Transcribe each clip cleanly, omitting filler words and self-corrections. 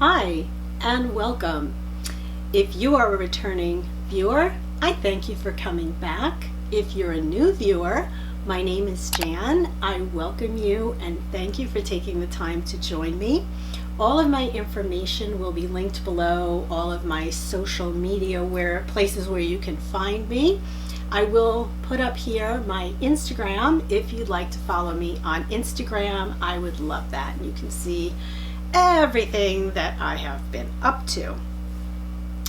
Hi and welcome. If you are a returning viewer, I thank you for coming back. If you're a new viewer, my name is Jan. I welcome you and thank you for taking the time to join me. All of my information will be linked below, all of my social media places where you can find me. I will put up here my Instagram. If you'd like to follow me on Instagram, I would love that. You can see everything that I have been up to.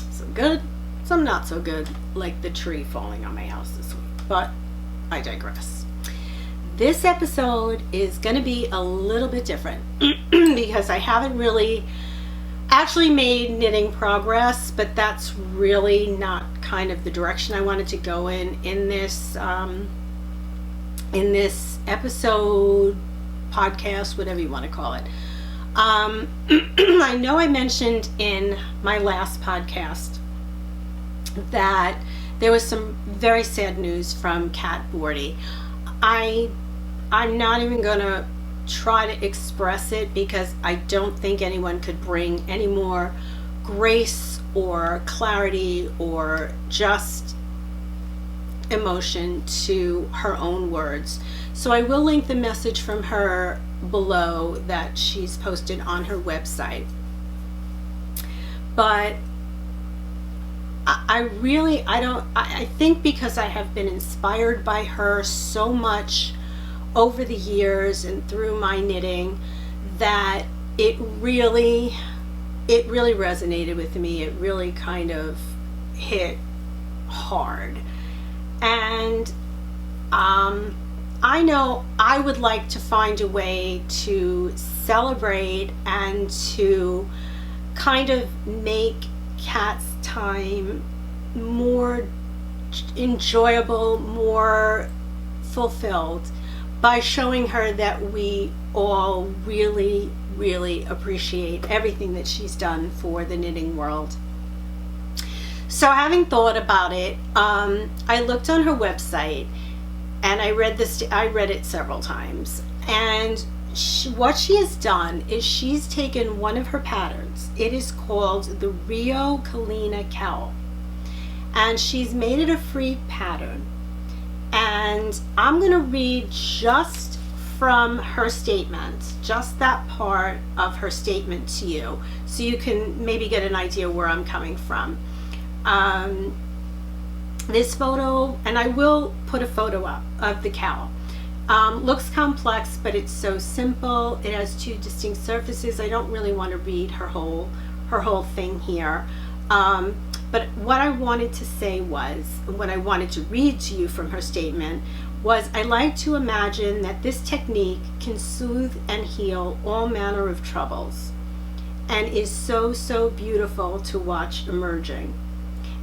Some good, some not so good, like the tree falling on my house this week, but I digress. This episode is going to be a little bit different because I haven't really actually made knitting progress, but that's really not kind of the direction I wanted to go in this episode, podcast, whatever you want to call it. I know I mentioned in my last podcast that there was some very sad news from Cat Bordhi. I'm not even going to try to express it because I don't think anyone could bring any more grace or clarity or just emotion to her own words. So I will link the message from her below that she's posted on her website. But I think because I have been inspired by her so much over the years and through my knitting that it really resonated with me. It really kind of hit hard. And I know I would like to find a way to celebrate and to kind of make Cat's time more enjoyable, more fulfilled by showing her that we all really, really appreciate everything that she's done for the knitting world. So having thought about it, I looked on her website and I read it several times. And what she has done is she's taken one of her patterns. It is called the Rio Kalina KAL. And she's made it a free pattern. And I'm going to read just from her statement, just that part of her statement to you, so you can maybe get an idea where I'm coming from. This photo, and I will put a photo up of the KAL, looks complex, but it's so simple. It has two distinct surfaces. I don't really want to read her whole thing here. But what I wanted to say was, what I wanted to read to you from her statement was, I like to imagine that this technique can soothe and heal all manner of troubles and is so, so beautiful to watch emerging.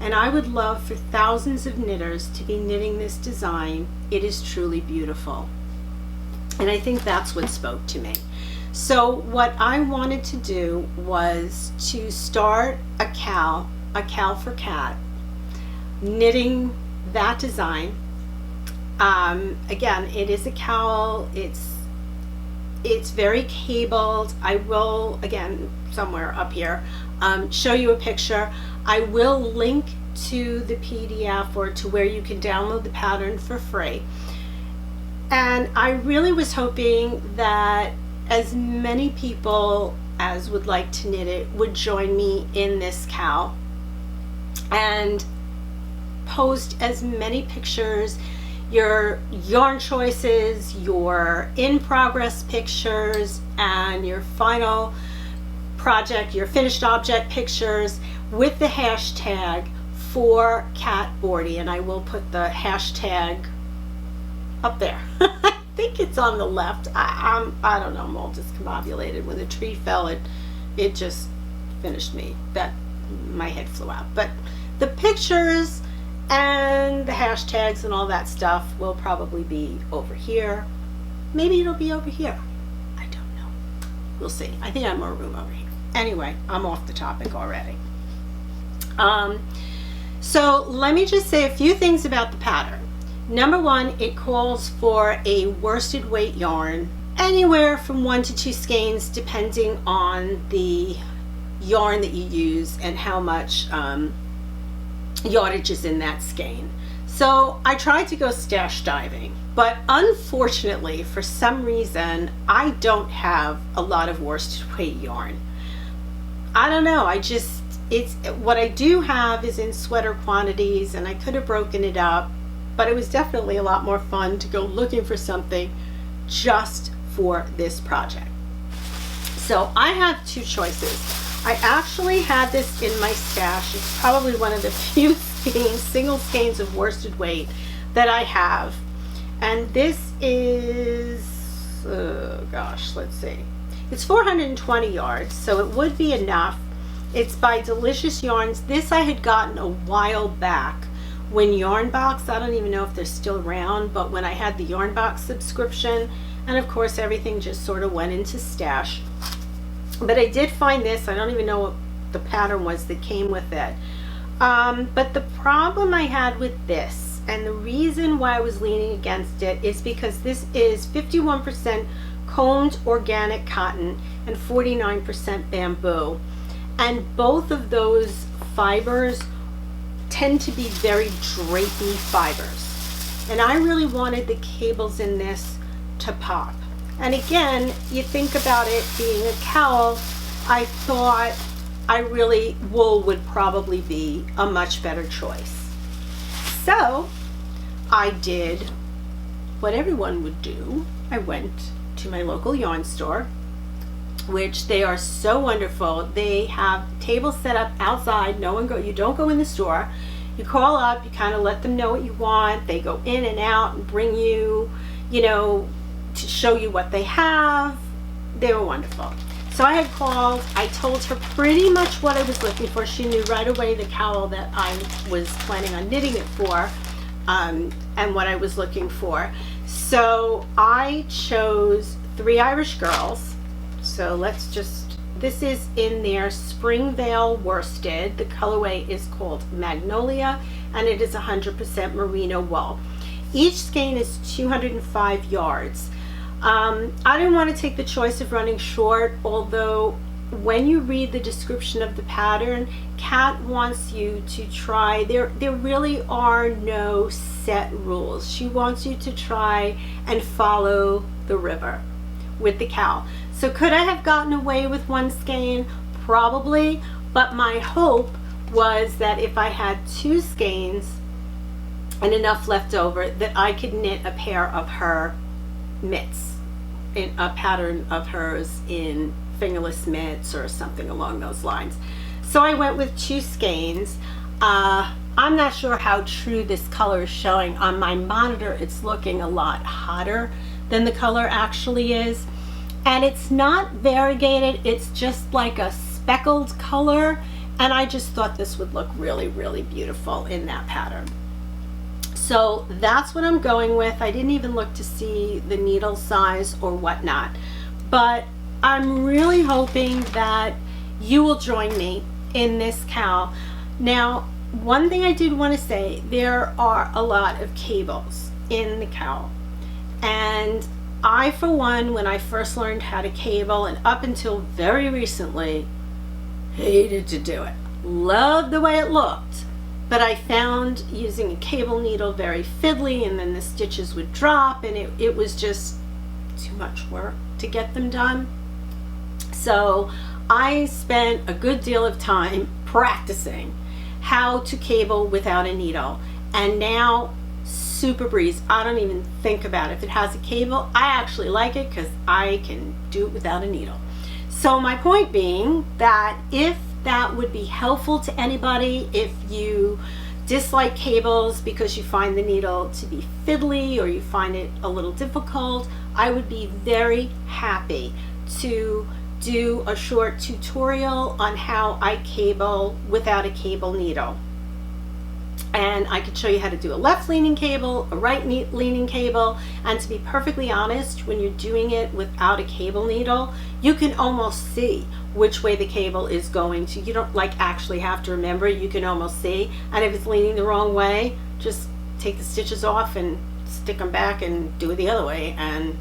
And I would love for thousands of knitters to be knitting this design. It is truly beautiful. And I think that's what spoke to me. So what I wanted to do was to start a KAL for Cat, knitting that design. Again, it is a KAL. It's very cabled. I will, again, somewhere up here, show you a picture. I will link to the PDF or to where you can download the pattern for free. And I really was hoping that as many people as would like to knit it would join me in this KAL and post as many pictures, your yarn choices, your in-progress pictures, and your final project, your finished object pictures with the hashtag for Cat Bordhi, and I will put the hashtag up there. I think it's on the left. I don't know, I'm all discombobulated. When the tree fell, it just finished me. My head flew out. But the pictures and the hashtags and all that stuff will probably be over here. Maybe it'll be over here. I don't know. We'll see. I think I have more room over here. Anyway, I'm off the topic already. So let me just say a few things about the pattern. Number one, it calls for a worsted weight yarn, anywhere from 1 to 2 skeins depending on the yarn that you use and how much yardage is in that skein. So I tried to go stash diving, but unfortunately, for some reason, I don't have a lot of worsted weight yarn. I don't know, it's what I do have is in sweater quantities, and I could have broken it up, but it was definitely a lot more fun to go looking for something just for this project. So I have two choices. I actually had this in my stash. It's probably one of the few single skeins of worsted weight that I have. And this is, oh gosh, let's see. It's 420 yards, so it would be enough. It's by Delicious Yarns. This I had gotten a while back when Yarn Box, I don't even know if they're still around, but when I had the Yarn Box subscription, and of course everything just sort of went into stash. But I did find this. I don't even know what the pattern was that came with it. But the problem I had with this, and the reason why I was leaning against it, is because this is 51% combed organic cotton and 49% bamboo. And both of those fibers tend to be very drapey fibers. And I really wanted the cables in this to pop. And again, you think about it being a KAL, I thought wool would probably be a much better choice. So I did what everyone would do. I went to my local yarn store, which they are so wonderful. They have tables set up outside. You don't go in the store. You call up, you kind of let them know what you want. They go in and out and bring you, to show you what they have. They were wonderful. So I had called, I told her pretty much what I was looking for. She knew right away the cowl that I was planning on knitting it for, and what I was looking for. So I chose 3 Irish Girls. So this is in their Springvale worsted. The colorway is called Magnolia, and it is 100% merino wool. Each skein is 205 yards. I didn't want to take the choice of running short, although when you read the description of the pattern, Cat wants you to try, there really are no set rules. She wants you to try and follow the river with the cowl. So could I have gotten away with 1 skein? Probably, but my hope was that if I had 2 skeins and enough left over, that I could knit a pair of her mitts, in a pattern of hers in fingerless mitts or something along those lines. So I went with 2 skeins. I'm not sure how true this color is showing. On my monitor, it's looking a lot hotter than the color actually is. And it's not variegated, it's just like a speckled color. And I just thought this would look really, really beautiful in that pattern. So that's what I'm going with. I didn't even look to see the needle size or whatnot, but I'm really hoping that you will join me in this cowl. Now, one thing I did want to say, there are a lot of cables in the cowl, and I, for one, when I first learned how to cable, and up until very recently, hated to do it. Loved the way it looked, but I found using a cable needle very fiddly, and then the stitches would drop, and it was just too much work to get them done. So I spent a good deal of time practicing how to cable without a needle, and now super breeze. I don't even think about it. If it has a cable, I actually like it because I can do it without a needle. So my point being that if that would be helpful to anybody, if you dislike cables because you find the needle to be fiddly or you find it a little difficult, I would be very happy to do a short tutorial on how I cable without a cable needle. And I could show you how to do a left leaning cable, a right leaning cable, and to be perfectly honest, when you're doing it without a cable needle, you can almost see which way the cable is going to. You don't actually have to remember, you can almost see. And if it's leaning the wrong way, just take the stitches off and stick them back and do it the other way, and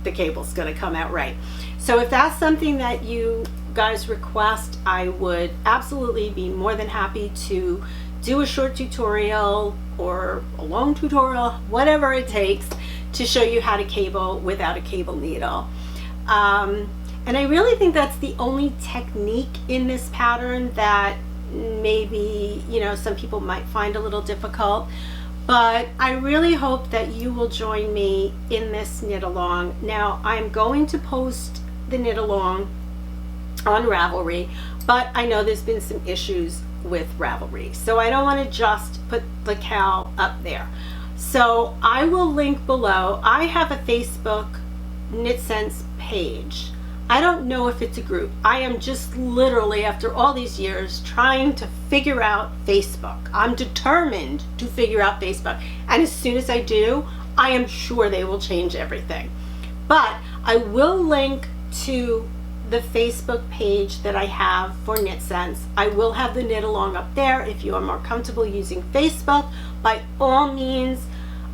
the cable's going to come out right. So if that's something that you guys request, I would absolutely be more than happy to do a short tutorial or a long tutorial, whatever it takes, to show you how to cable without a cable needle. And I really think that's the only technique in this pattern that maybe, you know, some people might find a little difficult. But I really hope that you will join me in this knit along. Now, I'm going to post the knit along on Ravelry, but I know there's been some issues with Ravelry, so I don't want to just put the KAL up there. So I will link below. I have a Facebook Knit Sense page. I don't know if it's a group. I am just literally, after all these years, trying to figure out Facebook. I'm determined to figure out Facebook. And as soon as I do, I am sure they will change everything. But I will link to the Facebook page that I have for Knit Sense. I will have the knit along up there. If you are more comfortable using Facebook, by all means,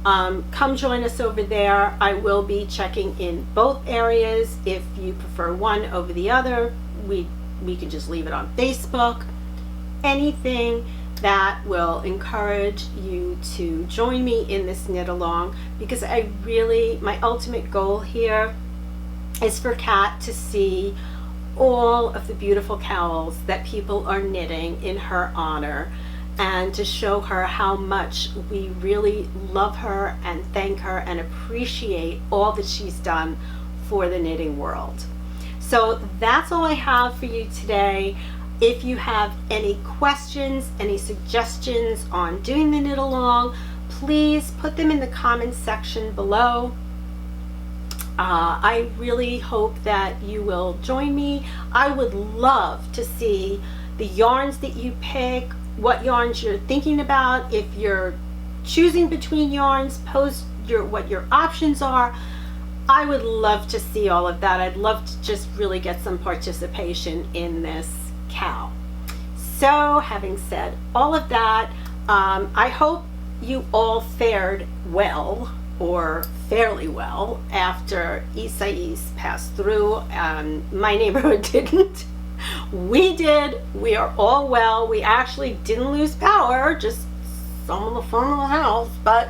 come join us over there. I will be checking in both areas. If you prefer one over the other, we can just leave it on Facebook. Anything that will encourage you to join me in this knit along, because I really, my ultimate goal here is for Cat to see all of the beautiful cowls that people are knitting in her honor, and to show her how much we really love her and thank her and appreciate all that she's done for the knitting world. So that's all I have for you today. If you have any questions, any suggestions on doing the knit along, please put them in the comments section below. I really hope that you will join me. I would love to see the yarns that you pick, what yarns you're thinking about. If you're choosing between yarns, post what your options are. I would love to see all of that. I'd love to just really get some participation in this KAL. So having said all of that, I hope you all fared well, or fairly well, after Isaias passed through. My neighborhood didn't. We did. We are all well. We actually didn't lose power, just some of the front of the house, but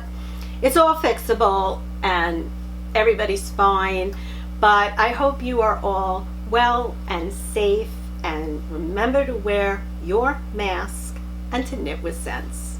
it's all fixable and everybody's fine. But I hope you are all well and safe, and remember to wear your mask and to knit with sense.